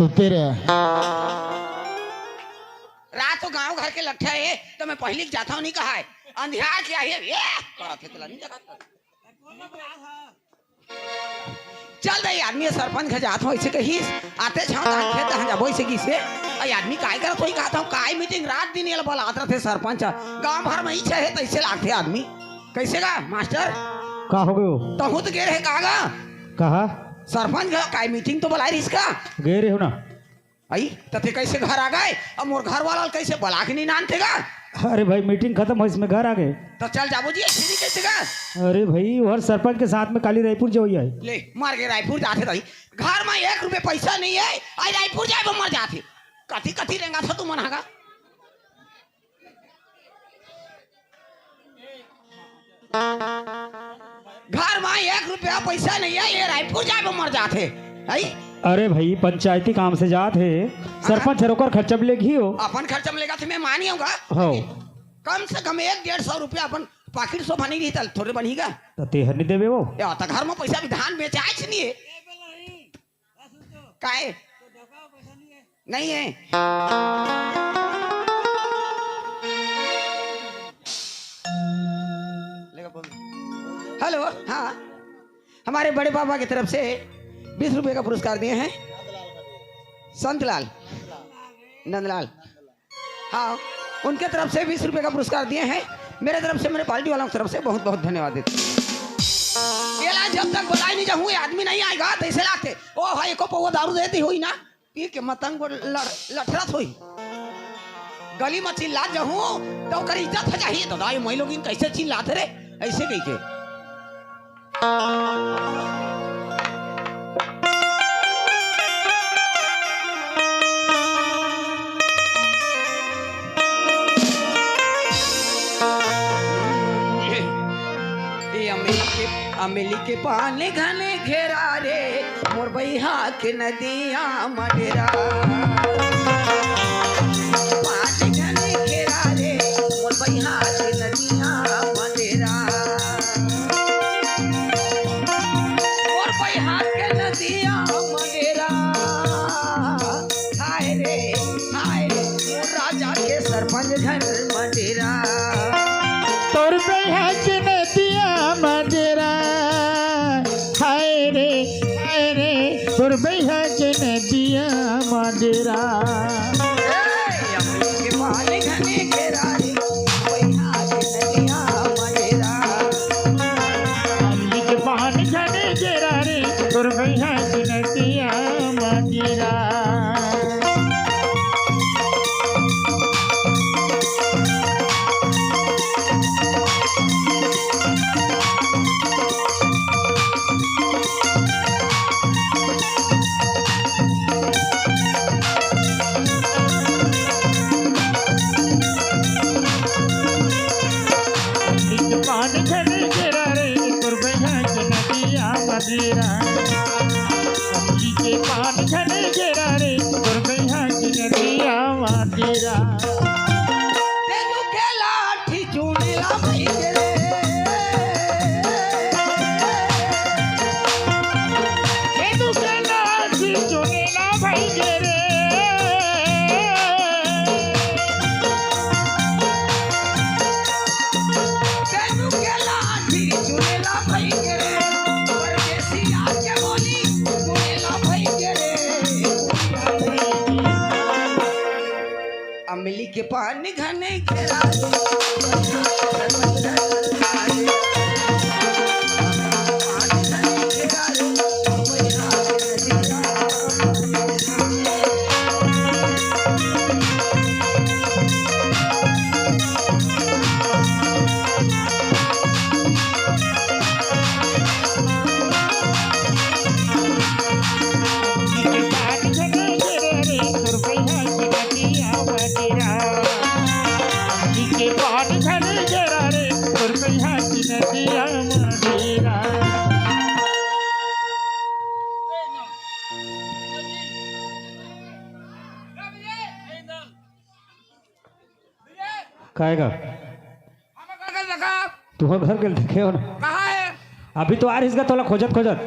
चुपते रहे। रात तो गांव घर के लट्ठा है तो मैं पहले जाता हूँ नहीं कहा है अंधियार क्या है ये नहीं जगह चल रही आदमी सरपंच घर जाता हूँ ऐसे कही आते छाव खेत जाबो ऐसे की से आदमी काय करत होई कहता हूँ काय मीटिंग रात दिन ये बोलात रहे सरपंच गांव भर में ही है तो ऐसे लागते आदमी कैसे गा मास्टर का हो गयो तो हूँ तो गे रहे कागा कहा सरपंच घर काय मीटिंग तो बुलाई रही इसका गए रहे हो ना आई तते कैसे घर आ गए अब मोर घर वाला कैसे बुला के नहीं नानतेगा अरे भाई मीटिंग खत्म हो इसमें घर आ गए तो चल जाबो जी ऐसे नहीं कैसे गा अरे भाई हर सरपंच के साथ में काली रायपुर जो है ले मार के रायपुर जाते रही घर में 1 रुपये पैसा नहीं है आई रायपुर जाए वो मर जाते कथी कथी रेंगा था तू मनागा घर में 1 रुपया पैसा नहीं है ये रायपुर जाए वो मर जाते आई अरे भाई पंचायती काम से जाते सरपंच रोकर खर्चा भी लेगी हो अपन खर्चा में लेगा तो मैं मानी होगा हो कम से कम 100-150 रुपया अपन पाकिट सो बनी रही तल थोड़े बनीगा तो तेहर नहीं देवे वो या तो घर में पैसा भी धान बेचाए नहीं है काहे नहीं है हेलो हाँ हमारे बड़े पापा की तरफ से 20 रुपए का पुरस्कार दिए हैं संतलाल नंदलाल हाँ उनके तरफ से 20 रुपए का पुरस्कार दिए हैं मेरे तरफ से मेरे पार्टी वालों की तरफ से बहुत बहुत धन्यवाद देते जब तक बुलाई नहीं जाऊँ आदमी नहीं आएगा तो ऐसे लागते ओ भाई को पो दारू देती हुई ना पी के मतंग को लठरत हुई गली में चिल्ला जाऊँ तो कर इज्जत हो चाहिए तो दाई मैं लोग कैसे चिल्लाते रे ऐसे कही के अमेली के पानी घने घेरा रे मोर बहिहा के नदिया मडेरा पानी घने घेरा रे मोर बहिहा के नदिया मडेरा मोर बहिहा के नदिया मडेरा हाय रे मोर राजा के सरपंच घर मडेरा तोर बहिहा के नदिया मडेरा तोर बहिहा के नदिया मडेरा के पानी घने घेरा रे बहिहा के नदिया मडेरा अमली के पानी घने घेरा रे तोर बहिहा के नदिया मडेरा अमली के पान घने घेरा रे तोर बहिहा के नदिया मडेरा तेनु के लाठी चुनेला भाई के रे तेनु के लाठी चुनेला भाई के रे तेनु के लाठी चुनेला भाई के रे परदेसिया के बोली चुनेला भाई के रे अमली के पानी घने घेरा काहेगा तुम घर के देखे हो ना कहाँ है अभी तो आ रही इसका तोला खोजत खोजत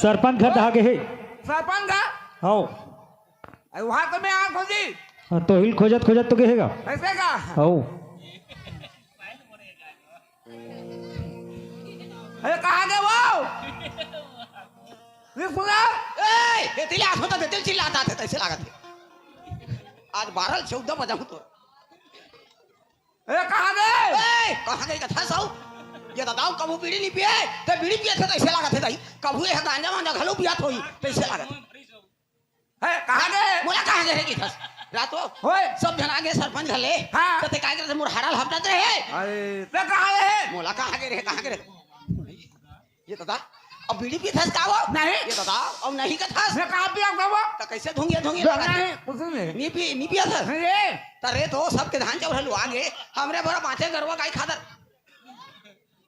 सरपंच घर दहा के है सरपंच का हो वहां तो मैं आँख खोजी तो हिल खोजत खोजत तो कहेगा ऐसे का हो अरे कहाँ गए वो सुना ए तेरे हाथ होता तेरे चिल्लाता थे ऐसे लगा थे आज 12-14 बजा हूं तो अरे कहाँ गए ए कहां गई कथा साउ ये दादाओ कबू बीड़ी नहीं पिए तो बीड़ी पिए थे तो ऐसे लगा थे दाई कबू ये गांजा मांजा घलो पियात होई तो ऐसे लगा है कहाँ गए मोला कहां गए की थस रातो होए सब जन आगे सरपंच घले हाँ। तो ते काय करे मोर हड़ाल हपटत रहे अरे ते कहाँ गए मोला कहां गए कहां गए ये दादा अब बीड़ी पी थस का वो नहीं ये दादा अब नहीं का थस मैं कहाँ पिया वो तो कैसे धुंगे लगा नहीं कुछ नहीं नहीं पिया था अरे तरे तो सबके धान चावल आगे हमरे बड़ा बाँचे गरवा गाय खादर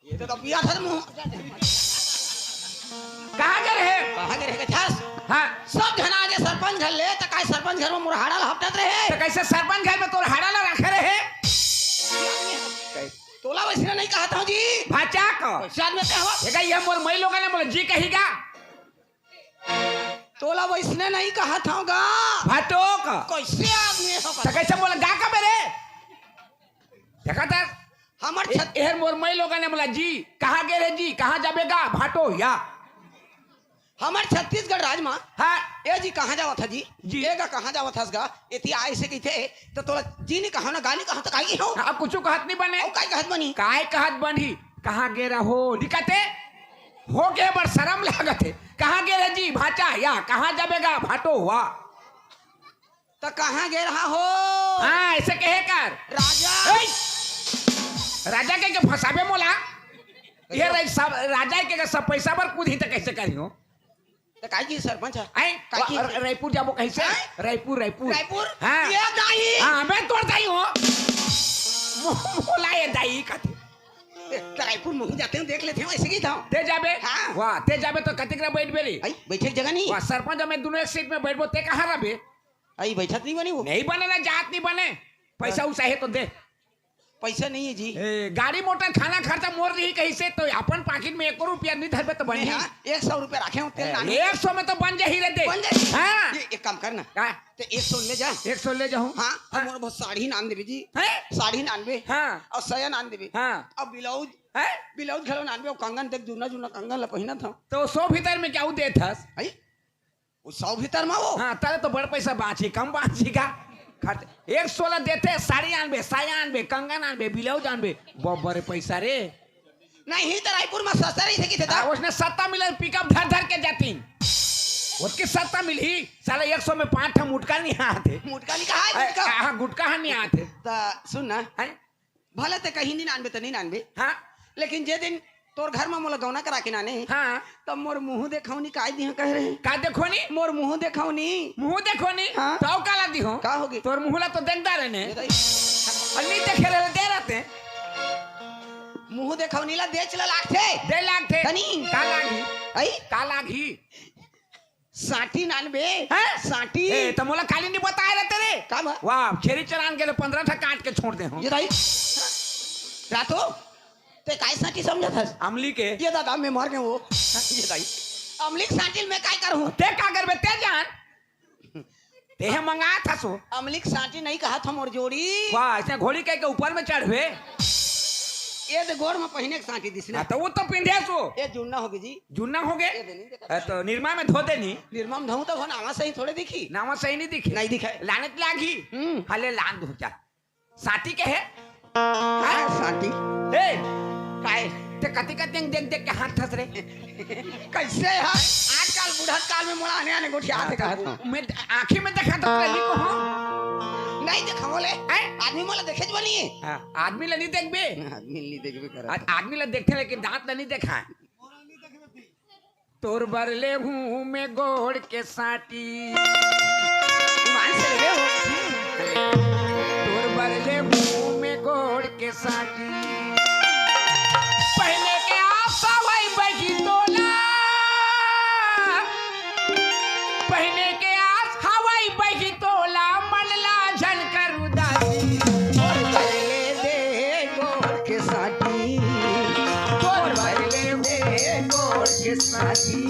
ये तो पिया था मुंह कहाँ गए रहे कहां गए रे थस हाँ सब जन आगे सरपंच घर ले तो काय सरपंच घर में मोर हड़ाल हपटत रहे तो कैसे सरपंच घर में तोर हाड़ा ला रखे रहे तोला वैसे नहीं कहा था जी भाचा को शायद में कहवा ये ये मोर मई लोग ने बोले जी कहीगा तोला वैसे नहीं कहा थागा भाटो को कैसे आदमी हो तो कैसे बोला गा का मेरे देखा था हमर छत एहर मोर मई लोग ने बोला जी कहाँ गए रे जी कहाँ जाबेगा भाटो या हमर छत्तीसगढ़ राज में हाँ ए जी कहाँ जावा था जी जी। एगा कहाँ जावा था गा एती आए से कहते तो तोला जी ने कहा ना गाली कहा तो काई हो अब कुछ कहत नहीं बने औ काई कहत बनी काय कहत बनी कहाँ गे रहो दिक्कते हो गए बड़ शर्म लागत है कहाँ गे रे जी भाचा या कहाँ जाबेगा भाटो हुआ तो कहाँ गे रहा हो हाँ ऐसे कहे कर राजा ऐ! राजा के फसाबे मोला ये राजा के सब पैसा पर कूद ही तो कैसे करी हो तो काई की सरपंच है आई काकी? रायपुर जाबो कैसे हैं? रायपुर रायपुर हाँ ये दाई हाँ मैं तोड़ दाई हूँ मोला ये दाई का रायपुर मुही जाते हैं देख लेते हैं ऐसे की था ते जाबे हाँ। वाह ते जाबे तो कतिकरा बैठ बेली आई बैठक जगह नहीं वाह सरपंच में दोनों एक सीट में बैठबो ते कहाँ रबे आई बैठक नहीं बनी वो नहीं बने ना जात नहीं बने पैसा उसा है तो दे पैसा नहीं है जी गाड़ी मोटर खाना खर्चा मोर रही कहीं से तो अपन पॉकेट में 1 रुपया नहीं धरबे तो बन नहीं, जाए हाँ, 100 रुपया रखे हो तेल लाने 100 में तो बन जा ही रे दे बन जाए हाँ ये एक काम करना क्या तो 100 ले जा 100 ले जाऊं हाँ अब मोर बहुत साड़ी नान देबी जी हैं साड़ी नान दे हाँ और सया नान देबी हाँ अब ब्लाउज हैं ब्लाउज खलो नान दे और कंगन देख जुना जुना कंगन ला पहिना था तो 100 भीतर में क्या दे थस आई वो 100 भीतर में वो हाँ तारे तो बड़ पैसा बाँची कम बाँची का खर्च 116 देते साड़ी आनबे साया आनबे कंगन आनबे ब्लाउज आनबे बड़े पैसा रे नहीं तो रायपुर में सस्ता रही थे कि था उसने 7 मिले पिकअप धर धर के जाती उसकी 7 मिली साला 100 में 5 ठा मुटका नहीं आते मुटका नहीं कहा है मुटका हाँ गुटका नहीं आते तो सुन ना हैं? भले तो कहीं नहीं नानबे तो नहीं नानबे हाँ लेकिन जे दिन तोर घर में मोला गौना करा के नाने हाँ तब मोर मुंह देखाऊनी काय दी कह रहे का देखो नी मोर मुंह देखाऊनी मुंह देखो नी हाँ। तो काला दी हो का होगी तोर मुंहला तो देखदा रहने ये तो और नहीं देखे रहे दे रहते मुंह देखाऊनी ला दे चला लाख थे दे लाग थे तनी का लागी आई का लागी 60 नानबे हैं? 60 ए तो मोला खाली नहीं बताए रहते रे का बा वाह छेरी चरान के 15 ठा काट के छोड़ दे हो ये दाई रातो ते काय 60 समझा था अमली के ये दादा मैं मर गए वो ये दाई अमलिक 60 में काय करूं ते का करबे ते जान ते है मंगा था सो अमलिक 60 नहीं कहा था मोर जोड़ी वाह ऐसे घोड़ी के ऊपर में चढ़वे ये तो गोड़ में पहिने के 60 दिसना तो वो तो पिंधे सो ये जुन्ना होगी जी जुन्ना हो ये गए दे नहीं देखा तो निरमा में धो देनी निर्मम धऊ तो नामा सही थोड़े दिखी नामा सही नहीं दिखी नहीं दिखाए लानत लागी हले लान धो जा साथी के है हाँ 60 ए काय ते कति कति देख देख के हाथ थस रे कैसे है आजकल बुढ़त काल में मोड़ा आने आने गोठिया आते कहा था मैं आंखी में देखा तो लिखो हो नहीं देखा बोले हैं? आदमी मोला देखे ज बनी हाँ, आदमी ला नहीं देखबे आदमी नहीं देखबे करा आदमी ला देखते लेकिन दांत ला नहीं देखा है तोर बरले हूँ मैं गोड़ के साटी मान से ले हो तोर बरले हूँ मैं गोड़ के साटी पहले के आशा वही बगी तोला पहले के आस हवाई बगी तोला मनला झलकर उदासी और बरले दे गोड़ के साटी और बरले दे गोड़ के के साथी।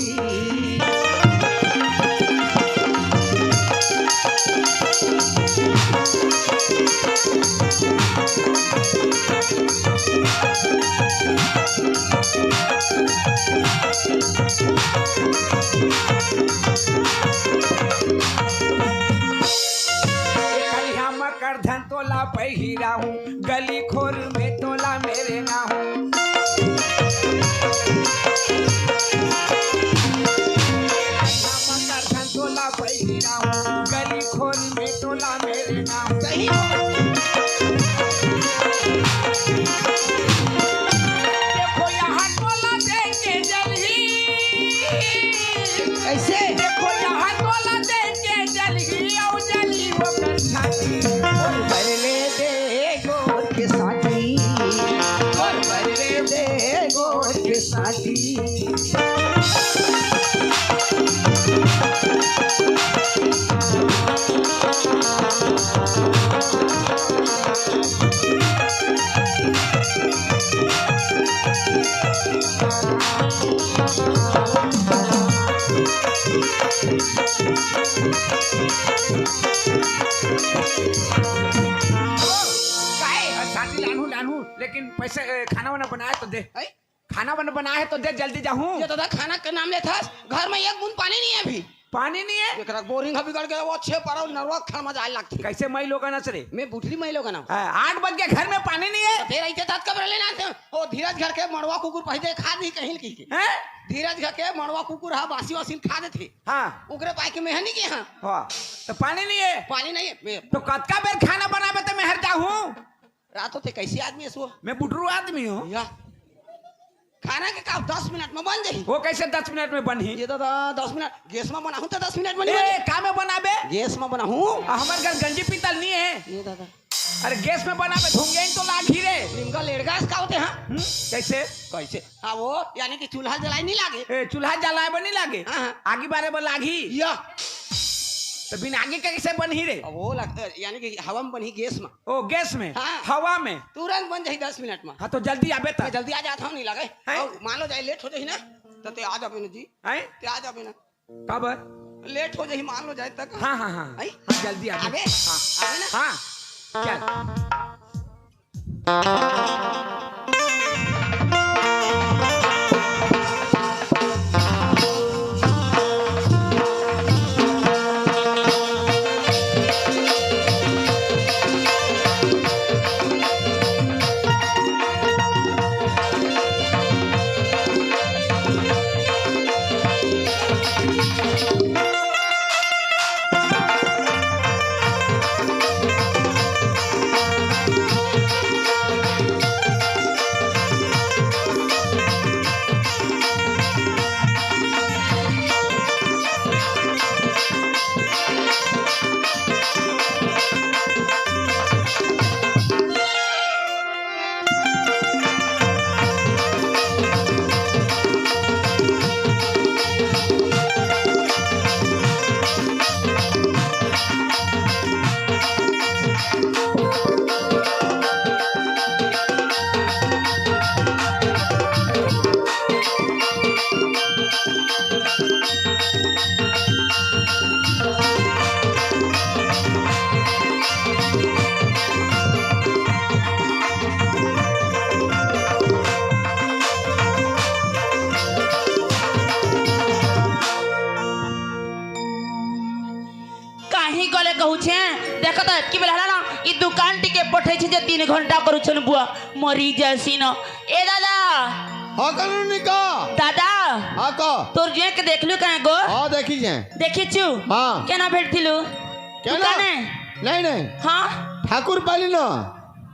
कर धन तोला पहिरा हूँ, गली खोर में तोला मेरे ना हूँ। कर धन तोला पहिरा हूँ, गली खोर में तोला मेरे ना हूँ। सही देखो यहाँ तोला देंगे जल्दी, ऐसे देखो यहाँ तोला देंगे जल्दी, और जल्दी वो कर छाती। बरले दे गोर के साथी, और बरले दे गोर के साथी। लेकिन पैसे खाना वाना बनाए तो दे। ऐ? खाना वाना बनाए है तो दे, जल्दी जाऊँ। ये दादा खाना का नाम लेता घर में एक बूंद पानी नहीं है अभी। पानी नहीं है, एकरा बोरिंग है बिगड़ गया, वो अच्छे पारा नरवा खड़ मजा आए लगती। कैसे मई लोग ना सरे। मैं बुठली मैं लोग ना 8 बज के घर में पानी नहीं है। फिर ऐसे तात कब लेना थे ओ धीरज घर के मड़वा कुकुर पहले खा दी कहीं की हैं? धीरज घर के मड़वा कुकुर हा बासी वासी खा देते। हाँ ओकरे पाई के मेहनी के हां हाँ, तो पानी नहीं है, पानी नहीं है। तो कतका बेर खाना बनावे तो मैं हर जाऊँ। रातों ते कैसे आदमी है सो मैं बुटरू आदमी हूँ। या खाना के काम 10 मिनट में बन जाई। वो कैसे 10 मिनट में बनी। ये दादा 10 मिनट गैस में बनाऊं तो 10 मिनट बनी। ए का में बनाबे, गैस में बनाऊं। हमारे घर गंजी पीतल नहीं है। ये दादा अरे गैस में बनाबे धुंगे तो लागी रे। इनका लेड़गास का होते हैं कैसे कैसे हाँ वो यानी कि चूल्हा जलाई नहीं लागे। चूल्हा जलाए बनी लागे, हाँ। आगे बारे में लागी या तो बिना आगे कैसे बनी रे। वो यानी कि हवा में बनी गैस में। ओ गैस में हाँ। हवा में तुरंत बन जाए 10 मिनट में। हाँ तो जल्दी आबे मैं तक जल्दी आ जाता हूँ नहीं लगे। हैं? और मान लो जाए लेट हो जाए ना तो ते आ जाबे ना जी, हैं? ते आ जाबे ना कब। लेट हो जाए मान लो जाए तक। हाँ हाँ हाँ हैं? हाँ, जल्दी आबे। आबे हाँ आबे ना हाँ चल। पठे जे 3 घंटा करू छन बुआ मरी जैसी न। ए दादा हाँ कानूनिका दादा हाँ का तोर जे के देखलु काहे गो। हाँ देखी जे देखि छु हाँ केना भेटथिलु केना दुकाने। नहीं नहीं हाँ ठाकुर पाली न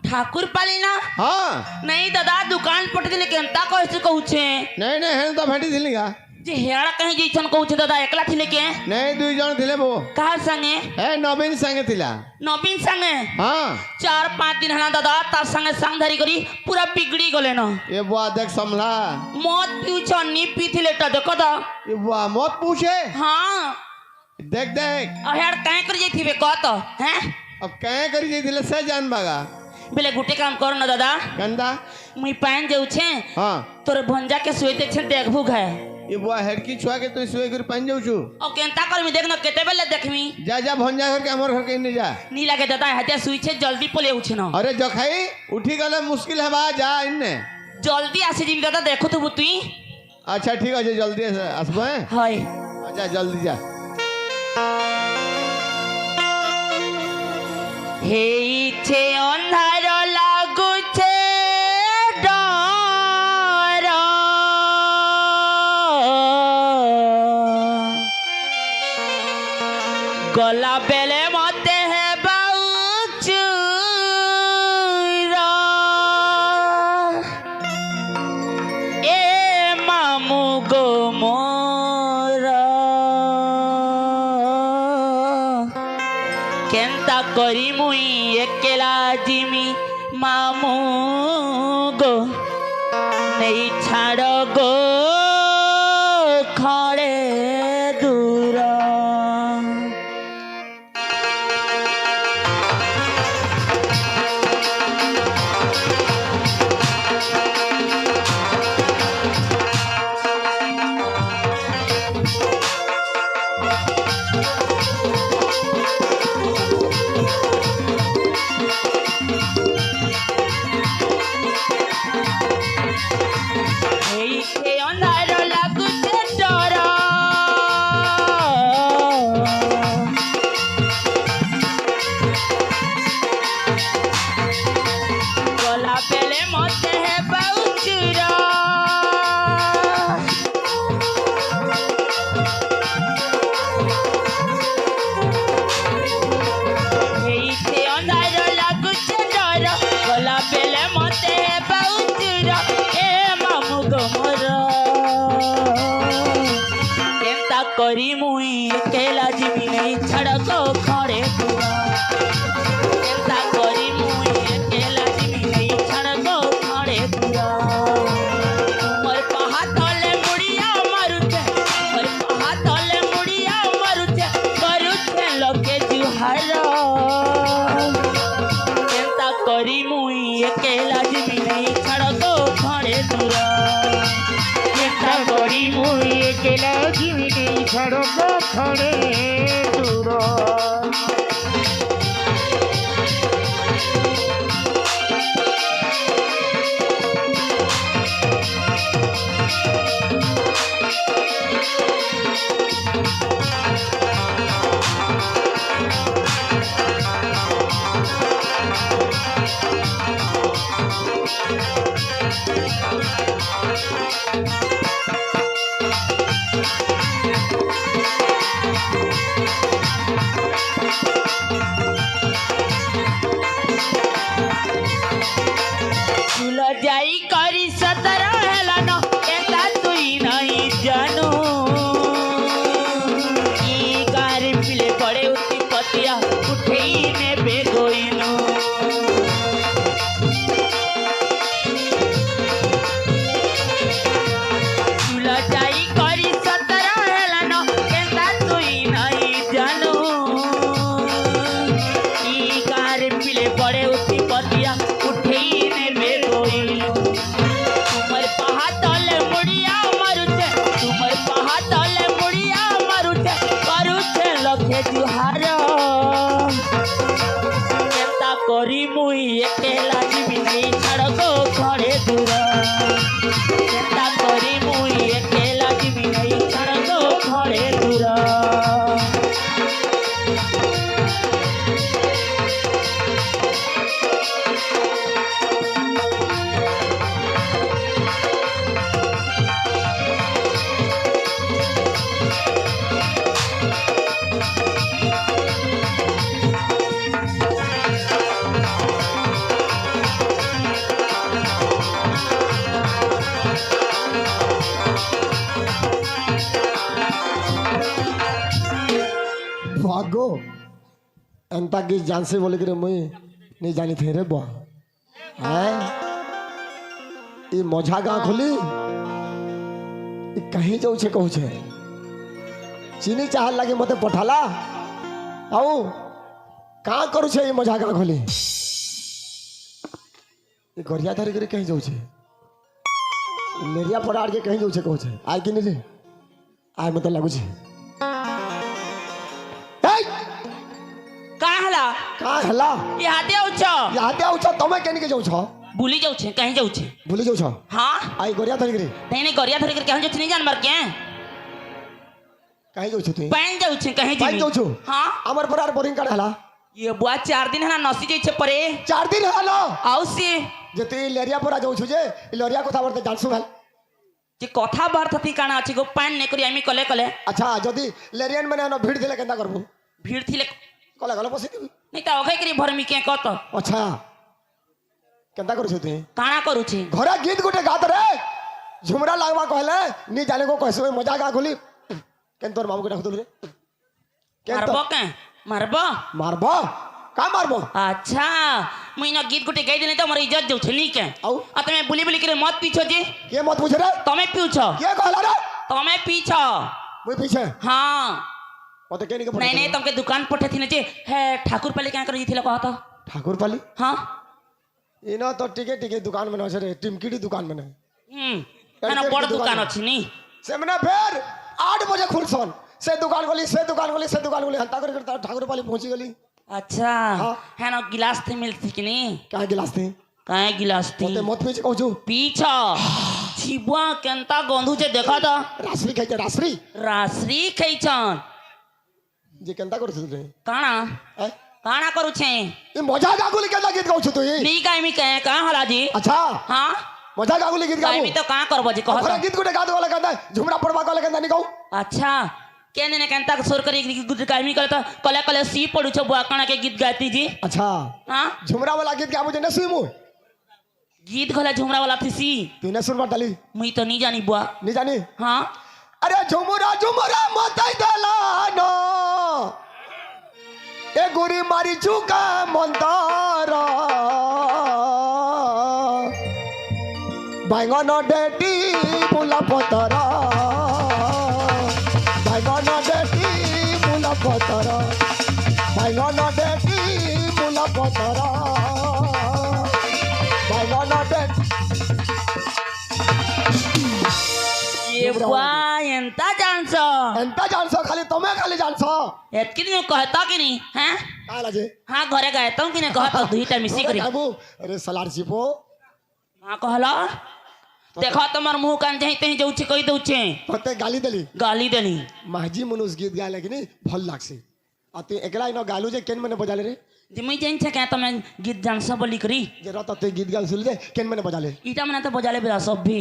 ठाकुर पाली ना। हाँ नहीं दादा दुकान पठे दिले केनता कहै कहू छे। नहीं नहीं हेन तो भेटी थिलिगा जे हेड़ा कहीं जैसन कहू छे दादा एकला थिले के नहीं दुई जन थिले बो कहार संगे ए नवीन संगे थिला नवीन संगे। हाँ 4-5 दिन हना दादा तार संगे संग धरी करी पूरा बिगड़ी गले न। ये बुआ देख समला मौत पीउ छन्नी पीथिले त देखो दा ये बुआ मत पूछे हाँ देख देख अहेड़ काहे कर जैथिबे कहत हैं अब कहे करी जे थिले से जान बागा बेले गुटे काम कर न दादा गंदा मुई पान जाऊ छे हाँ तोर भंजा के सोते छे देखबू घे ये बुआ हेडकी छुआ के तो सुए कर पान जाऊ छु ओ केनता करमी देखना केते बेले देखमी जा जा भंजा घर के हमर घर के नहीं जा नीला के दादा हते सुई छे जल्दी पले उछे न अरे जखाई उठी गले मुश्किल है बा जा इन्ने जल्दी आसे जिम दादा देखो तो तुई अच्छा ठीक है जल्दी आसबो हैं हाय जा जल्दी जा हे इच्छे अंधार लागुछे डर गला बेले मते है बाउचुर ए मामू गो मोर केंता करी मुई एकेला जिमी मामू गो नहीं छाड़ गो खड़े दूर अंधार लागुछे डर गला बेले मते है बाउचुर हेइते अंधार लागुछे डर गला बेले मते है बाउचुर ए मामू गो मोर केंता करी मुई एकेला जिमी नहीं छड़ को खड़े दूर केंता करी मुई एकेला जिमी नहीं छड़ को खड़े दूर उमर पहा तले मुड़िया मारुचे उमर पहा तले मुड़िया मारुचे करुचे लोके जुहार केंता करी मुई एकेला जिमी नहीं छड़ को खड़े दूर केंता करी मुई एकेला जिमी नहीं छड़ को खड़े दूर झूल जाई करी सतर हेलन एता तुई नहीं जानू ई गारी पिले पड़े उती पतिया उठेई ने बेगोइनु झूल जाई करी सतर हेलन एता तुई नहीं जानू ई गारी पिले पड़े उती पतिया उठेई ने बेगोइनु तुमर पहा तले मुड़िया मारुचे तुमर पहा तले मुड़िया मारुचे करुचे लखे जुहार केंता करी मुई एकेला जिमी नहीं छड़ को खड़े दूर केंता करी मुई एकेला जिमी नहीं छड़ को खड़े दूर भागो एंता की जान से बोले करे मुई नहीं जानी थे रे बुआ हैं ये मझा गाँ खोली कहीं जाऊ छे कहू छे चीनी चाहल लगे मते पठाला आऊ का करू छे ये मझा गाँ खोली ये गरिया धरी करे कहीं जाऊ छे लेरिया पड़ाड़ के कहीं जाऊ छे कहू छे आय कि नहीं रे आय मत लगुच का हला का हला इहाते आउछ याते आउछ तमे केनी के जाउ छ भूली जाउ छे कहीं जाउ छे भूली जाउ छ हां आई गरिया धरि रे नहीं नहीं गरिया धरि कर कहीं जाउ छे नहीं जानबार के काहे जाउ छ तू पैन जाउ छे कहीं पाइन जाउ जीवी छ हां हमर बरार बोरिंग कार्ड हला ये बुआ 4 दिन है ना नसी जाई छे परे 4 दिन हला आउ से जते लेरिया पर जाउ छ जे लेरिया কথা বলতে জানছু ভাল जे कथा बार्थती काना अछि गो पैन ने करी आमी कले कले अच्छा जदी लेरियन माने न भीड़ दिले केंदा करबू भीड़ थिले कले गले बसी दिबी नहीं त ओखे करी भरमी के कत अच्छा केंदा करू छ तू काना करू छे घरे गीत गुटे गात रे झुमरा लागवा कहले नी जाने को कहसो मजा गा गोली केन तोर मामू के डाक रे केन मारबो के मारबो मारबो का मारबो अच्छा मुई ना गीत गुटे गाई देने त हमर इज्जत देउ छली के आउ आ तमे बुली बुली करे मत पीछो जे के मत पूछ रे तमे पीछो के कहला रे तमे पीछो मुई पीछे हां पता के नहीं के नहीं नहीं तुमके दुकान पठे थी जे हे ठाकुर पाली क्या कर थी कहत ठाकुर पाली हां इना तो टिके टिके दुकान में न रे टिमकीड़ी दुकान में ना बड़ दुकान अछि नी से मने फिर 8 बजे खुलसन से दुकान गली से दुकान गली से दुकान गली हंता कर ठाकुर पाली पहुंची गली अच्छा हाँ। है ना गिलास थे मिलती कि नहीं काहे गिलास थे काहे गिलास थी मते मत पीछे कहू छु पीछा छिबुआ केंता गंधु जे देखा था रासरी खाइ रासरी रासरी खैछन जे केंता कर छु रे काना ए काना करू छे ई मजा गागुली केंता गीत गाउ छु तू ई नी काई मी कहे का हला जी अच्छा हां मजा गागुली गीत काई गाउ मी तो का करबो जी घरे कहत गीत गुटे गात वाला केंता झुमरा पड़वा वाला केंता नहीं गाउ अच्छा केने ने केंता सुर करी गीत काई मी करे तो कले कले सी पड़ू छ बुआ काना के गीत गाती जी अच्छा हां झुमरा वाला गीत गाबो जे न सुई मु गीत गला झुमरा वाला थी सी तू न सुन डाली मुई तो नहीं जानी बुआ नहीं जानी हां अरे झुमरा झुमरा मताई दलानो ए गुरी मारी चुका मंतारा बैंगन डेटी मुला पतरा बैंगन डेटी मुला पतरा बैंगन डेटी मुला पतरा बैंगन डेटी ये बुआ एंता जानसो एंता जानसो खाली तमे खाली जानसो एतकी दिन कहता कि नहीं हैं काला जे हां घरे कहता हूं कि नहीं कहता दुईटा मिसी करी बाबू अरे सलार सिपो हां कहला देखो तमर मुंह कान जही तही जाउ छी कहि दउ छी तते गाली देली माजी मनुष गीत गाले कि नहीं भल लागसे अते एकला इनो गालू जे केन मने बजाले रे जिमई जैन छ क्या तमे गीत जानसो बोली करी जे रत तते गीत गाल सुन ले केन मने बजाले ईटा मने तो बजाले बेरा सब भी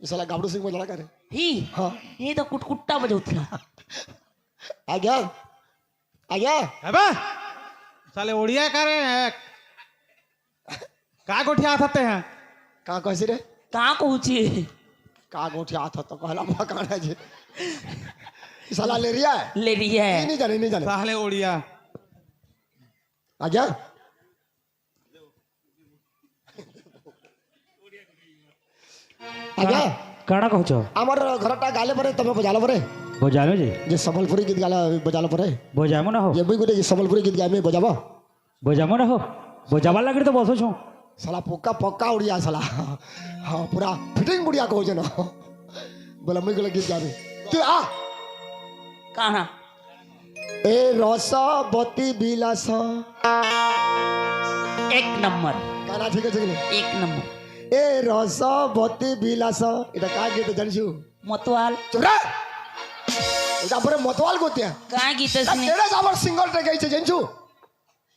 ई साला गाबड़ू सिंह बजाला करे ही हां ये तो कुटकुट्टा बजौथला आ गया अबे साले ओडिया करे का गोठिया आते हैं का कहसी रे कहां कहू छी का गोठिया आत तो कहला बा काना जे ई साला लेरिया है ले रही है नहीं जाने साले ओडिया आ गया काଣା कहछ हमर घरटा गाले परे तमे बजालो परे बजानो जे जे संबलपुरी गीत गाला बजालो परे बजामो ना हो ये बुई गुटे संबलपुरी गीत गामे बजाबो बजामो ना हो बजावा लागे तो बसो छो साला पक्का पक्का उड़िया साला हाँ पूरा फिटिंग बुढ़िया कहो जे ना बोला मैं गला गीत गाबे तू आ कहां ए रसवती बिलास एक नंबर गाना ठीक है एक नंबर ए रसवती बिलास এটা का गीत জানিছু मतवाल চোরা এটা পরে মতওয়াল গোতিয়া का गीत सुनी এটা আমার সিঙ্গল টা গাইছে জানিছু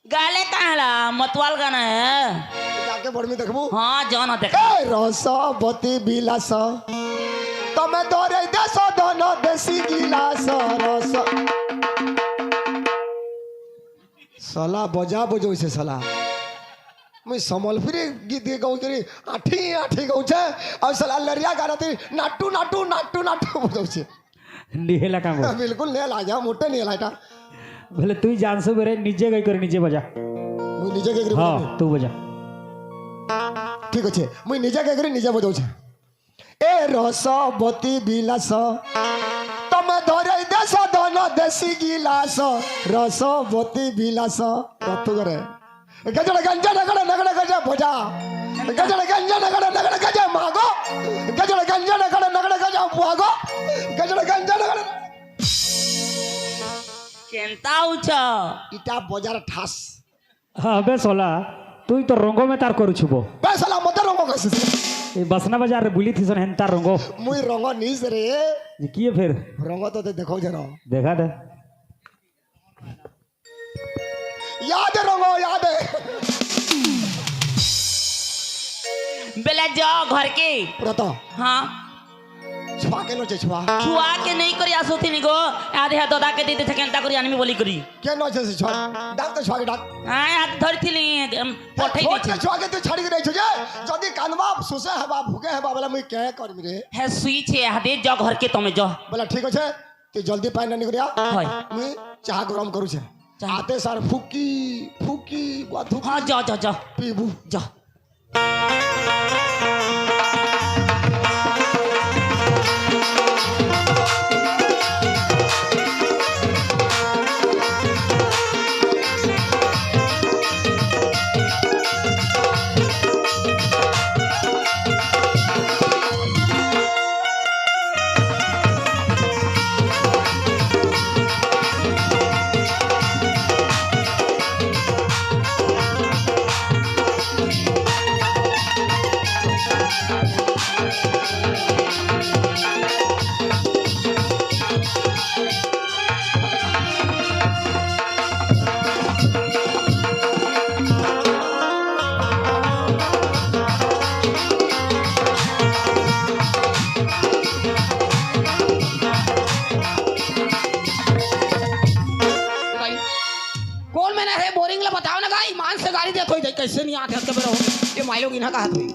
गाले कहाला मतवाल गाना है যাকে বড়মি দেখবো हाँ जान देख ए रसवती बिलास तमे धरे देश धन देसी गिलास रस साला बजा बजौसे साला मैं संबलपुरी गीत गाउँ करी आठी आठी गाउँ छे और साला लरिया गाना ती नाटू नाटू नाटू नाटू बजौसे निहेला काम हो बिल्कुल नहीं लाजा मोटे नहीं लाटा भले तू जानसो बेरे निजे गई कर निजे बजा मुई निजे के करी हां तू बजा ठीक अछि मुई निजे के करी निजे बजौ छे ए रसवती बिलास तमे धरे देश धन देसी गिलास रसवती बिलास रतु करे गजड़ गंजा नगड़ नगड़ गजा भजा गजड़ गंजा नगड़ नगड़ गजा मागो गजड़ गंजा नगड़ नगड़ गजा मागो गजड़ गंजा नगड़ केंता उचा इटा बजार ठास हाँ बे सोला তুই তো রঙ্গ মে তার করছুব बे साला मत रंगो कैसे এই বাসনা বাজার রে বুলি থিসন হেন তার রঙ্গ मुई रंगो नीस रे যে কি ফের रंगो तो देखो जरा দেখা দে याद है रंगो याद है बेला जाओ घर के रतो हाँ छुआ के नो छुआ छुआ के नहीं करी आसोती निगो आधे हाथ दादा के देते थे केंता करी आनमी बोली करी के नो छे छुआ डाक तो छुआ के डाक हां हाथ धरी थिली पठै छोट दे के छुआ के तू छाड़ी के नहीं छे जदी कानवा सुसे हवा भूखे हवा वाला मुई के करमी रे है सुई छे आधे जाओ घर के तमे जा बोला ठीक है तू जल्दी पानी नहीं करिया हाय मुई चाह गरम करू छे चाह। आते सार फुकी फुकी बाथू हां जा जा जा पीबू जा कौन मैंने है बोरिंग ला बताओ ना गाई मान से गाड़ी देखो इधर कैसे नहीं आते हद कबे रहो ये माइलो की ना कहा तुई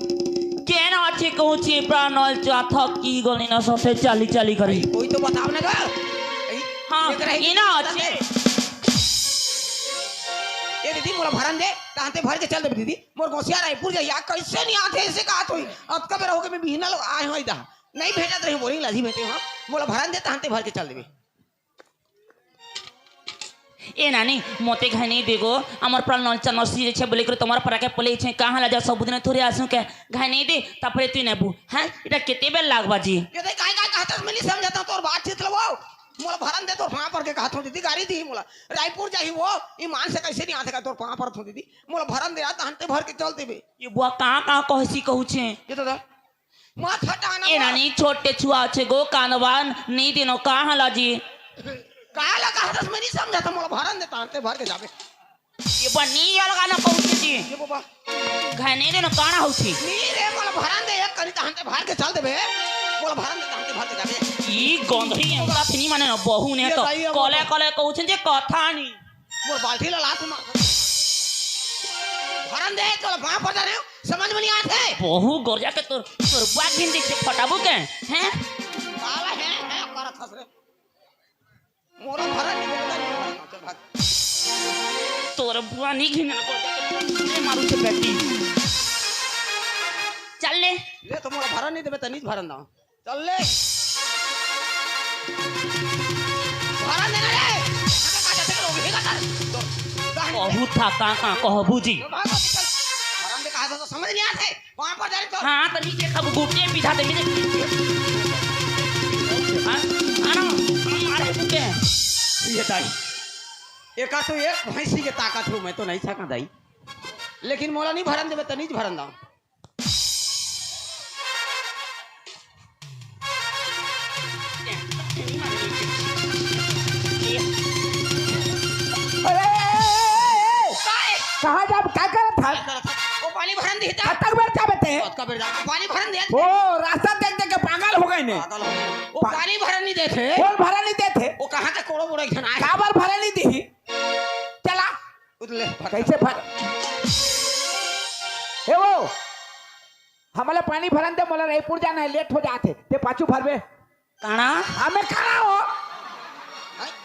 केन अच्छे कहूची प्राणल चाथा की गली न सथे चाली चाली करी कोई तो बताओ ना गा हाँ ये ना अच्छे ये दीदी मोला भरन दे तांते भर के चल दे दीदी मोर गोसिया रायपुर जाइया कैसे नहीं आते ऐसे कहा तुई अब कबे रहो के मैं बिहना लोग आए हो इधर नहीं भेजत रही बोरिंग लाजी भेटे हां मोला भरन दे तांते भर के चल देबे ए नानी मोते घानी देगो हमर प्राण नलचा नसी छे बोले कर तोमार परा के पले छे कहां ला जा सब दिन थोड़े आसु के घानी दे तापरे तू नेबू हां इटा केते बेल लागबा जी ये दे काय काय कहत मैं नहीं समझता तोर बात चित लवाओ मोला भरन दे तोर पां पर के कहत दीदी गाड़ी दी मोला रायपुर जाही वो ईमान से कैसे नहीं आते का तोर पां पर थो दीदी मोला भरन दे तांते भर के चल देबे ये बुआ कहां कहसी कहू छे ये तो माथ हटाना ए नानी छोटे छुआ छे गो कानवान नहीं दिनो कहां ला जी काय लगा हदस मैं नहीं समझता मोला भरन दे तांते भर के जाबे ये बनी लगा ना कहू छे जी ये बाबा घानी देनो काना होउ छी नी रे मोला भरन दे एक करी तांते भर के चल देबे मोला भरन दे तांते भर के जाबे ई गंधरी एंता थिनी माने न बहु ने तो कले कले कहू छे जे कथा नी मोर बाल्टी ला लात मार भरन दे तो वहां पर जा रे समझ में नहीं आते बहु गोरजा के तोर बुआ घिन दे छे फटाबू के हैं बाबा है करत हस रे मोरा भरन नहीं देता चल भाग तोर बुआ नी घिन गोरजा मारू छे बेटी चल ले ले तो मोरा भरन नहीं देबे त नहीं भरन दाओ चल ले भरन देना रे का जाते के लोग हेगा तार कहू था का कहबू जी भाग चल भरन दे कहा तो समझ नहीं आते वहां पर जा रे तो हां त नीचे सब गुटे बिधा दे नीचे हां आना मारे बुके ये दाई एक तो एक भैंसी के ताकत हूं मैं तो नहीं सका दाई लेकिन मोला नहीं भरन देबे त नहीं भरन दाओ कहा जा क्या करत था वो पानी भरन दी था तक बेर जाबे ते का बेर जा पानी भरन दे ओ रास्ता देख देख के पागल हो गए ने पागल हो गए। वो पानी भरन नहीं देते कौन भरा नहीं देते वो कहां के कोड़ो बोड़े घना है काबर भरा नहीं दी चला उतले कैसे भर ए वो हमले पानी भरन दे मोला रायपुर जाना है लेट हो जाते ते पाछू भरबे काना हमें खाना हो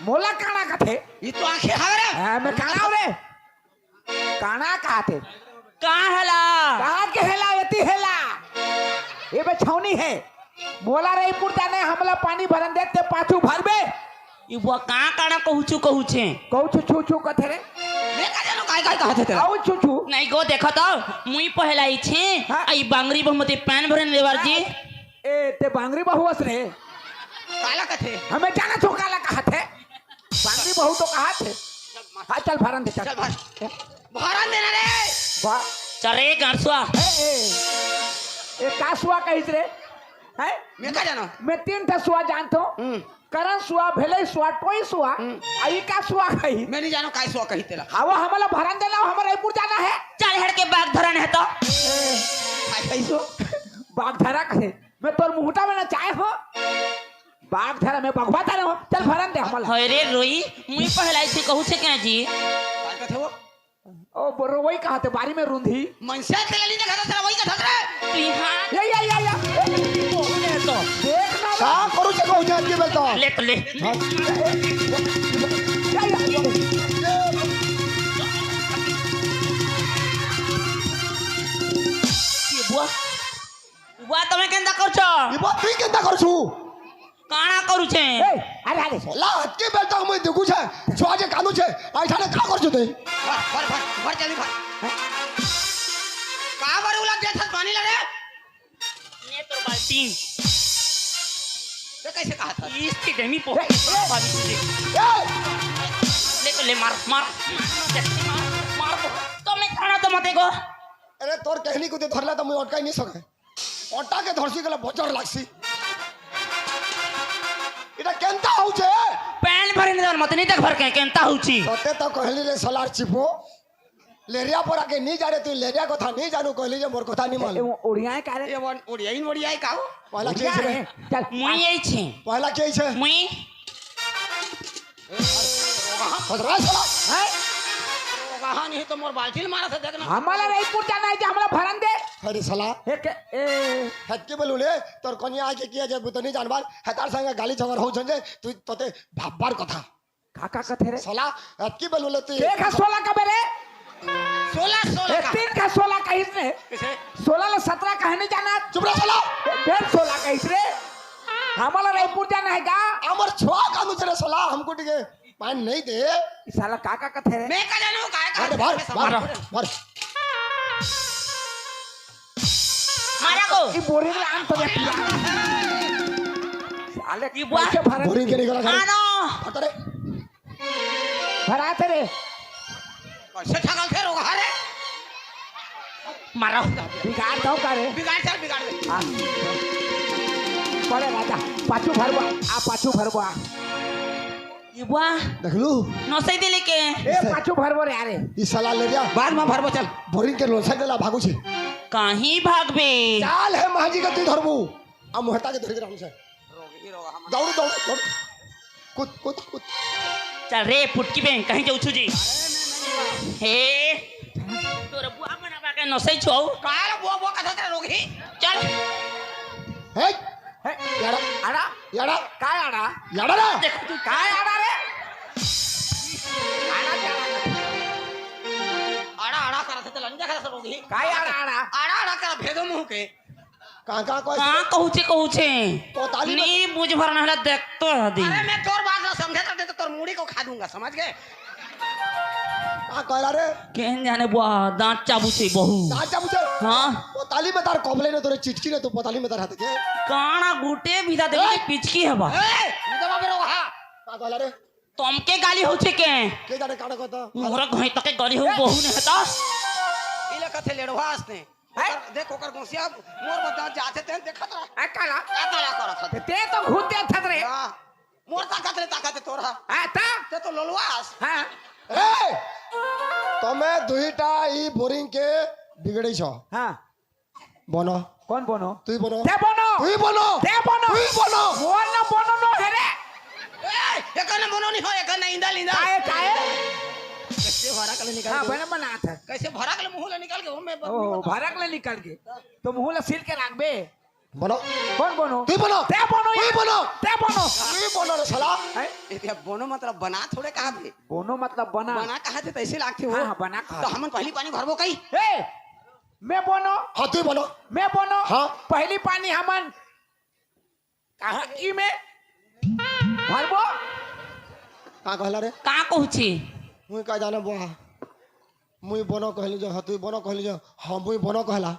मोला काना कथे ये तो आंखें हवे रे हमें काना हो रे काना कहते का हला कहा के हेला यति हेला ये बे छौनी है मोला रायपुर जाने हमला पानी भरन दे ते पाछू भरबे ई बुआ का काना कहू छे कहू छु छु छु कथे रे मैं का जानो काय काय कहत है तेरा आओ छुछू नहीं गो देखो तो मुई पहला छे हाँ। आई बांगरी बहुमती पैन भरन देवर जी ए ते बांगरी बहुवस रे काला कथे हमें जाना तो काला कहा थे बांगरी बहु तो कहा थे हाँ चल भरन दे चल भर भरन देना रे वाह चरे गांसुआ ए का सुआ कहिस रे है मैं का जानो मैं 3 ठा सुआ जानतो करण सुआ भेले सुआ टोई सुआ आई का सुआ कही मैं नहीं जानो काय सो कही तेरा आवा हमला भरन देना हमरा रायपुर जाना है चल हट के बाग धरन है तो काय कैसो बागधारा कहे मैं तोर मुहटा में ना चाहे हो बागधारा में बगवा तारे हो चल भरन दे हमला होय रे रोई मुई पहला छे कहू छे क्या जी काय कथे वो ओ बोरो वही कहा थे बारी में रूंधी मनसा तेला नहीं देखा तेरा वही कथा रे बिहान या तो देख ना का करू छे कहू छे के बेलता ले तो ले ये बुआ बुआ તમે કેંદા કર છો ई बात तुई केंता करू छु કાણા કરું છે अरे अरे ला के बेलता मैं देखू छे छुआ जे कानू छे आई थाने का करू छु ते भर जल्दी भर का बार उला देथ पानी ला रे ને તો બાલ્ટી ते कैसे कहा था इसकी डेमी पो ए! ले तो ले मार मार मार તમે કાણા તો મતે ગો अरे तोर कहनी को ते धरला त मैं अटकाई नहीं सके अटा के धरसी गला बचर लागसी इटा केंता होउ छे पैन भरिन दर मत नहीं तक भर के केंता होची तते तो कहली रे सलार चिपो लेरिया पर आके नहीं जा रे तू लेरिया कथा नहीं जानू कहली जे मोर कथा नहीं मान ओढ़िया का रे ये वन ओडियाई का हो पहला के क्या छे रे चल मुई यही छे पहला के छे मुई खतरा साला है कहा नहीं तो मोर बाल्टी मारा था देखना हमारा रायपुर जाना है जे हमरा भरन दे अरे साला ए के ए हटके बोलुले तोर कनिया आके किया जे तो नहीं जानबार हतार संग गाली झगड़ हो छे तू तते भाबबार कथा काका कथे रे साला हटके बोलुले तू एक है 16 का बेरे 16 का 3 का 16 का इसने किसे 16 ले 17 का है नहीं जाना चुप रह साला डेढ़ 16 का इसरे हमारा रायपुर जाना है का हमर छुआ कानू छे साला हमको टिके पान नहीं दे ई साला काका कथे रे मैं का जानू काय अरे का भर भर मारा को ई बोरी में आम तो देख साले ई बुआ कैसे भरन बोरिंग के निकला घर आनो अतरे भराते रे कैसे ठगल थे रोगा रे मारो बिगाड़ दो का रे बिगाड़ दे हाँ। पड़े राजा पाछू भरबा आ पाछू भरबा ये बुआ देखलू नसै दिले के ए पाछू भरबो रे अरे ई साला लेरिया बाद में भरबो चल बोरिंग के लोसा देला भागू छे कहीं भागबे चाल है महाजी के तू धरबू आ मोहता के धरि रहू छे रोगी रोगा हम दौड़ दौड़ दौड़ कूद कूद कूद चल रे फुटकी बे कहीं जाऊ छु जी हे तोर बुआ बनाबा के नसै छौ काय वो कथा तेरा रोगी चल हे हे याडा आड़ा याडा काय आड़ा याडा रे देख तू काय आड़ा रे आड़ा आड़ा करत थे लंजा खा रोगी काय आड़ा आड़ा आड़ा आड़ा कर भेदो मुंह के का कोई कहां कहू छे तो ताली नी बुझ भरना हला देख तो हदी अरे मैं तोर बात ना समझे तो तोर मुड़ी को खा दूंगा समझ गए का कहला रे केन जाने बुआ दांत चाबू छे बहु दाचा मुझे हां तो ताली में तार कबले ने तोरे चिटकी ने तो पताली में तार हाथ के काना गुटे बिदा दे पिचकी हबा ए निदा बाबे रोगा का कहला रे तमके गाली हो छे के जाने काड़ा कहता मोर घई तके गाली हो बहु ने हता इले कथे लेड़वास ने देख ओकर गोसिया मोर बता जाते ते देखत रह आ काला काला करत थे ते तो घूते थत रे हां मोर ताकत तोरा आ ता ते तो ललवास हां ए तमे दुईटा ई बोरिंग के बिगड़ै छ हां बनो कौन बोनो तुई बनो ते बोनो तुई बनो ते बोनो तुई बनो बोनो नो है रे ए एकने मनो नहीं हो एकने इंदा काय कैसे भरा कल निकाल हां के बना बना था कैसे भरा कल मुंह ले निकाल के मैं ओ भरक ले निकल के तो मुंह ला सील के रख बे बनो कौन बोनो तुई बनो ते बोनो तुई बनो ते बोनो तुई बनो रे साला है ये बोनो मतलब बना थोड़े कहा थे बोनो मतलब बना बना कहा थे ऐसे लागते हो हां बना तो हमन पहली पानी भरबो कई ए मैं बोनो हां तुई बनो मैं बोनो हाँ। पहली पानी हमन कहा ई में भरबो का कहला रे का कहू छे मुई का जाने बुआ मुई बनो कहली जो तुई बनो कहली जो हाँ मुई बनो कहला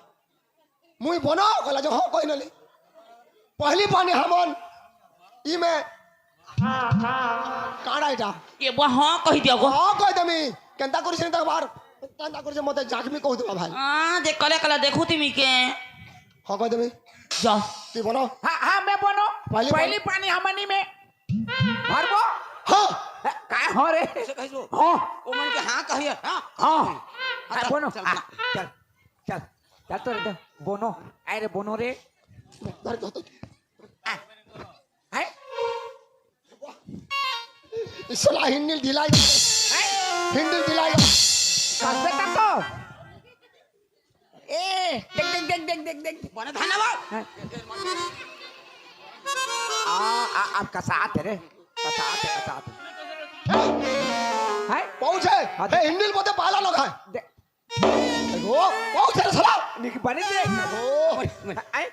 मुई बनो कहला जो हाँ कही नली पहली पानी हमन ई में काड़ा इटा ये बा हाँ कहि दियो गो हाँ कह देमी केंता करिस त बार केंता करिस मते जाखमी कहू देबा भाई देख कले कला देखू तिमी के हाँ कह देमी जा तुई बनो हाँ हाँ मैं बनो पहली पहली पानी हमनी में भरबो हाँ काय हो रे कैसो हाँ ओ मन के हाँ कहिए हाँ हाँ चल, बोनो चल, चल चल चल चल तो रे बोनो अरे बोनो रे धर के है इसला हिंदिल दिलाई हिंदिल दिलाई कासे तो ए देख देख देख देख देख देख बने धन्यवाद आपका साथ है रे का साथ है पहुंचे ए हिंदिल मते पाला लगा ओ पहुंचे सला निक बने दे ओ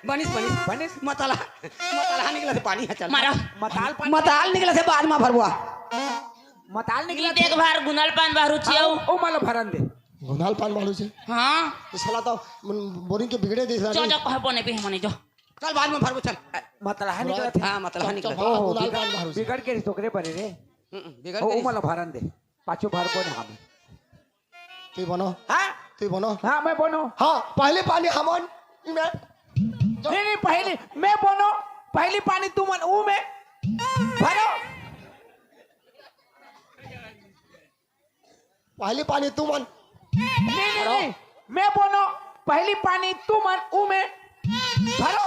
बनिस बनिस बनिस मतला निकला से पानी है चल मारा मताल पानी मताल निकला से बाद में भरबुआ मताल ई निकला देख बार गुनल पान बारू छियौ ओ माला भरन दे गुनाल पान मालू छे हां इसला तो बोरिंग के बिगड़े दिस जो जो कह बने पे हमने जो चल बाद में भरबु चल मतला है निकला थे हाँ मतला निकला हाँ गुनाल पान मालू छे बिगड़ के टोकरे परे रे बिगड़ ओ गई माला भरन दे पाछो भर को हम तुई बनो हां तुई बनो हां मैं बोनो हाँ पहले पानी हमन में नहीं पहले मैं बोनो पहली पानी तुम ऊ में भरो पहले पानी तू मन नहीं मैं बोनो पहली पानी तुम ऊ में भरो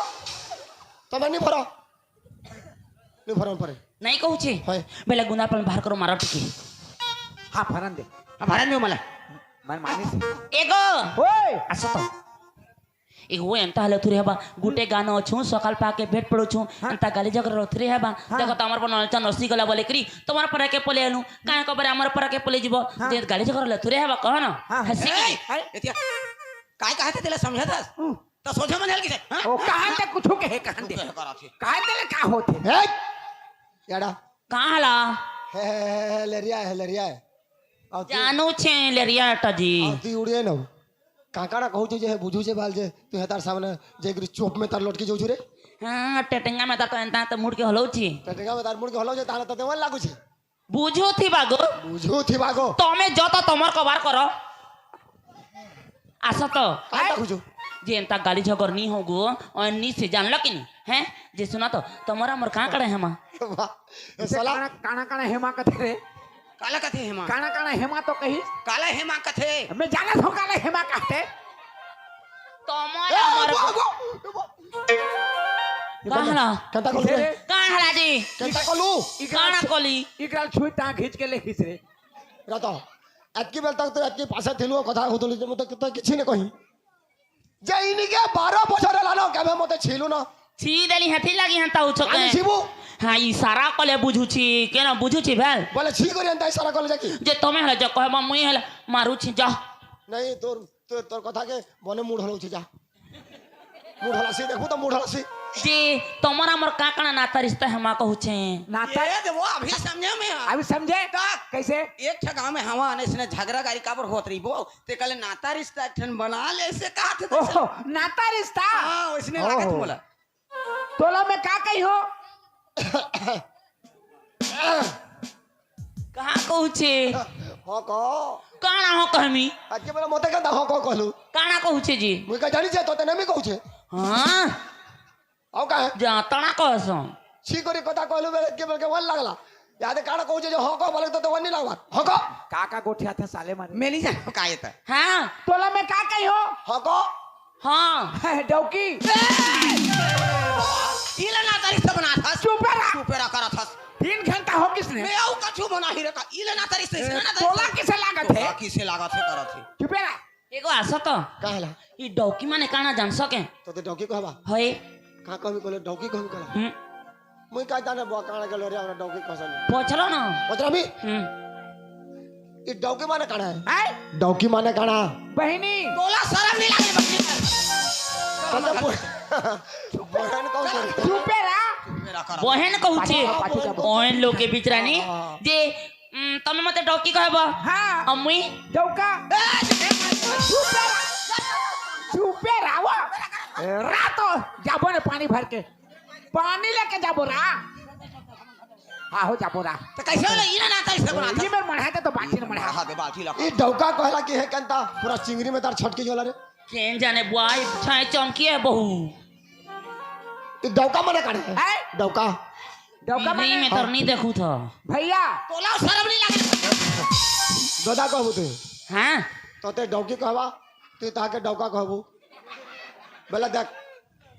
तमे नहीं भरो नहीं भरो परे नहीं कहू छी हाय बेला गुना पान बाहर करो मारा टिकी हाँ भरन दे भरन दे मला मन मानिस एगो ओए आसो तो एगो एंता हले थुरे हबा गुटे गानो छु सकाल पाके भेट पड़ो छु एंता गाली जगर थुरे हबा देखो त हमर पर नलचा नसी गला बोले करी तुम्हार पर के पले आनु काहे को बरे हमर पर के पले जीवो जे गाली जगर ले थुरे हबा कह न हसी की एतिया काय कहते तेला समझातस तो सोचे मन हल किसे हां ओ कहां तक कुछ कहे कहां दे कहां दे का होते हे याडा कहां हला हे लेरिया है जानू छे लेरिया टजी ती उड़िए न काकाड़ा कहू जे बुझू जे बाल जे तू हेतार सामने जे गिरी चोप में तार लटकी जाऊ छु रे हां टेटेंगा में त एंता त मुड़ के हलौ छी टटेगा में तार मुड़ के हलो जे तार त देवन लागू छे बुझो थी बागो बुझू थी बागो तमे जत तमर कबार करो आसो तो काटा खुजू जे एंता गाली झगड़ नी होगो अन्नी से जानल कि नहीं हैं जे सुना तो तमरा मोर कहां करे हमा वाह ए साला काना काना हेमा कथे रे काला कथे हेमा काना हेमा तो कही काला हेमा कथे मैं जाना तो काला हेमा कहते तमरा मोर कहला कंता को रे कहला जी कंता को लू काना कोली इकराल छुई ता खींच के ले खींच रे रतो अतकी बेल तक तो अतकी पासे थिलु कथा होतली जे मते तो किछि ने कहि जे इनी के 12 बछर लानो केबे मते छिलु न छी देली हथी लागी हंता उछो के आनी छिबु हां इशारा कले बुझू छी केना बुझू छी भेल बोले छी करी अंता सारा कॉलेज की जे तमे हला जे कहबा मुई हला मारू छी जा नहीं तोर कथा के बने मूड हलो छी जा मूड हलासी देखू तो मूड हलासी जे तमरा मोर काकना नाता रिश्ता हमा कहू छे नाता ये देखो अभी समझे में अभी समझे कैसे एक ठा गांव में हवा आने से झगड़ा गाड़ी काबर होत रही बो ते कल नाता रिश्ता एक ठन बना ले से का थे ओहो नाता रिश्ता हां उसने लागत ओहो। बोला तोला में का कही हो कहां कहू छे हो को काना हो कहमी अतके बेला मते का हो को कहलू काना कहू छे जी मुई का जानी छे तो ते नमी कहू छे हां औ का है जा तना कहसो छी करी कथा कहलू बेल के बेल के वन लागला याद काना कहू छे जे हो को बोले तो वन नहीं लागवा हो को काका गोठिया था साले मारे मेली जा काय था हां तोला में का कही हो हो को हां डौकी इला नाता रिश्ता बना था चुपेरा करा था 3 घंटा हो किसने मैं आऊ कछु बना ही रखा इला नाता रिश्ता इसने ना तोला किसे लागत है किसे लागत है करा थी चुपेरा एगो आसो तो काहला ई डौकी माने काना जान सके तो ते डौकी कहबा होय का कहबी कहले डौकी कहबी कहला मुई का जाने बा काना के लोरे हमरा डौकी कहसन पोछलो ना पतरामी ई डौकी माने काना है डौकी माने काना बहनी तोला शर्म नहीं लागे बच्चे बहन कहू छे चुपेरा मेरा करा बहन कहू छे पाछू जा ओहन लोग के बीच रानी जे तमे मते डौकी कहबा हां अम्मी डौका ए चुपे रहो रातो जाबो ने पानी भर के पानी लेके जाबो रा हाँ हो जाबो रा तो कैसे होला इना ना कैसे बनाता ये मेर मढ़ाते तो बाटी न मढ़ा दे बाठी ला ई डौका कहला कि है कंता पूरा चिंगरी में तार छटके जाला रे केन जाने बुआई छाए चमकी है बहू ई डौका मने काढ़े है डौका डौका नहीं में मैं तो नहीं देखू था भैया तोला शर्म नहीं लागे दादा कहबू तू हाँ तो ते डौकी कहबा तू ता के डौका कहबू बेला देख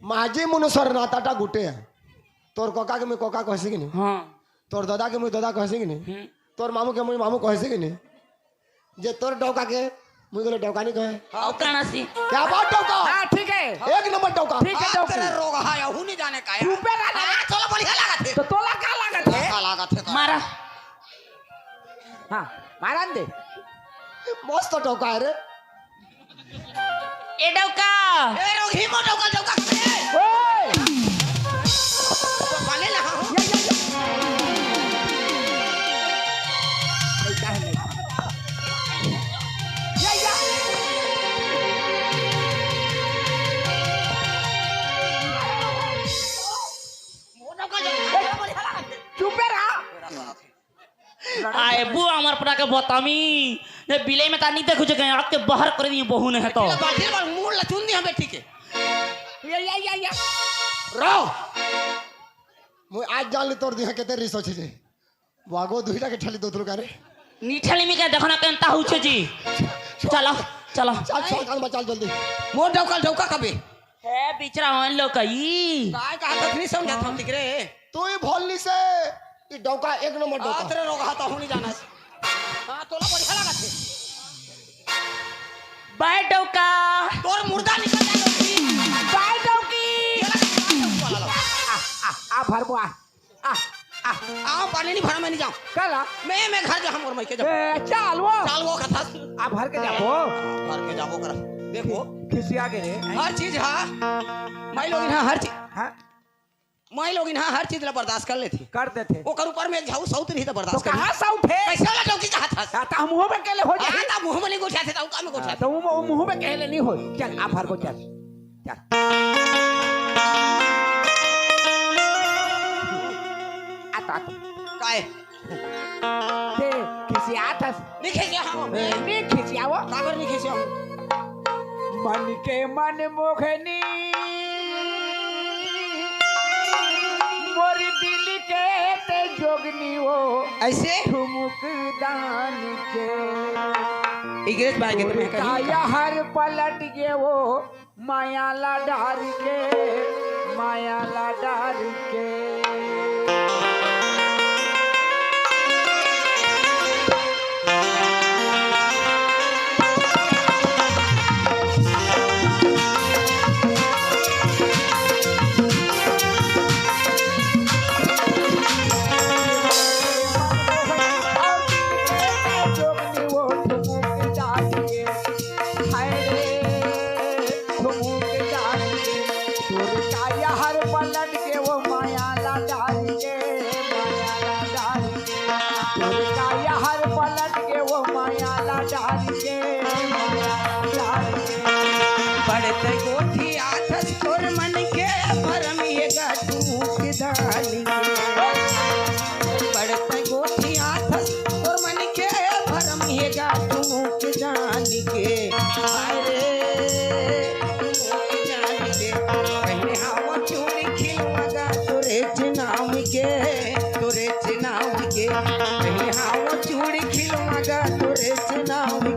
माझी मुनुसर नाताटा गुटे है तोर कोका के मैं कोका कहसी कि नहीं हाँ तोर दादा के मैं दादा कहसी कि नहीं तोर मामू के मैं मामू कहसी कि नहीं जे तोर डौका के मुझे बोले डौका नहीं कहे और कहना सी क्या बात डौका हाँ ठीक है एक नंबर डौका ठीक है तेरे डौकी रोग हाया हूं नहीं जाने का चुपे रहा तोला बढ़िया लागत है तो तोला का लागत है का लागत है मारा हाँ मारन दे मस्त डौका है रे ए डौका ए रोग ही मोटो का डौका ओए तो पाले लगा हूं ऐसा है या मोटो का डौका बढ़िया लागत है चुपे रहा आए बु हमार पटा के बतामी ने बिले में ता नहीं देखू जगह आके बाहर कर दी बहू ने है तो बाठी पर मुंह लचुन दी हमें ठीक है या रो मैं आज जान ली तोर दिहा केते रिसर्च छे वागो दुहिटा के ठली दोतलो का रे नीठली में के देखना केनता हो छे जी चलो चलो चल चल काल में चल जल्दी मोटो का डौका कबे है बिचरा होन लो कई काय का हाथ नहीं समझा था ठीक रे तू ही भोलनी से ई डौका एक नंबर डौका तेरे रोग हाथ हूं नहीं जाना हां तोला बढ़िया लागत है बाय डौका तोर मुर्दा निकल जाए बाय डौकी आ भरबो आ पानी नहीं भरा मैं नहीं जाऊं कला मैं घर जा हम और मैं के जाऊं ए चल वो चाल वो कथा आ भर के जाबो घर के जाबो कर देखो खिसिया के रे हर चीज हां मैं लोग यहां हर चीज हां मैं लोग यहां हर चीज ला बर्दाश्त कर लेती कर देते ओकर ऊपर में झाऊ सौत रही तो तो बर्दाश्त कर कहां से उठे कैसे वाला डौकी का हाथ था ता मुंह में केले हो जाए हां ता मुंह में नहीं गोठा थे ता का में गोठा तो मुंह में केले नहीं हो चल आ भर को चल चल आता काय ते खिसिया था नहीं खेसिया हां नहीं खिसिया वो काबर नहीं खेसिया मन के मन मोहनी मोर दिल के ते जोगनी वो ऐसे ठुमुक दान के इंग्लिश बात के मैं काया हर पलट के वो माया ला डार के पलट के वो माया ला डाल के हर पलट के वो माया ला डाल के पड़ते गोठी आठस तोर मन के भरम ये गाठूक दानी पड़ते गोठी आठस तोर मन के भरम ये गाठूक जानी के अरे जानी के पहले हवा चूड़ी खिलवागा तोरे नाम के पहले हवा चूड़ी खिलवागा तोरे नाम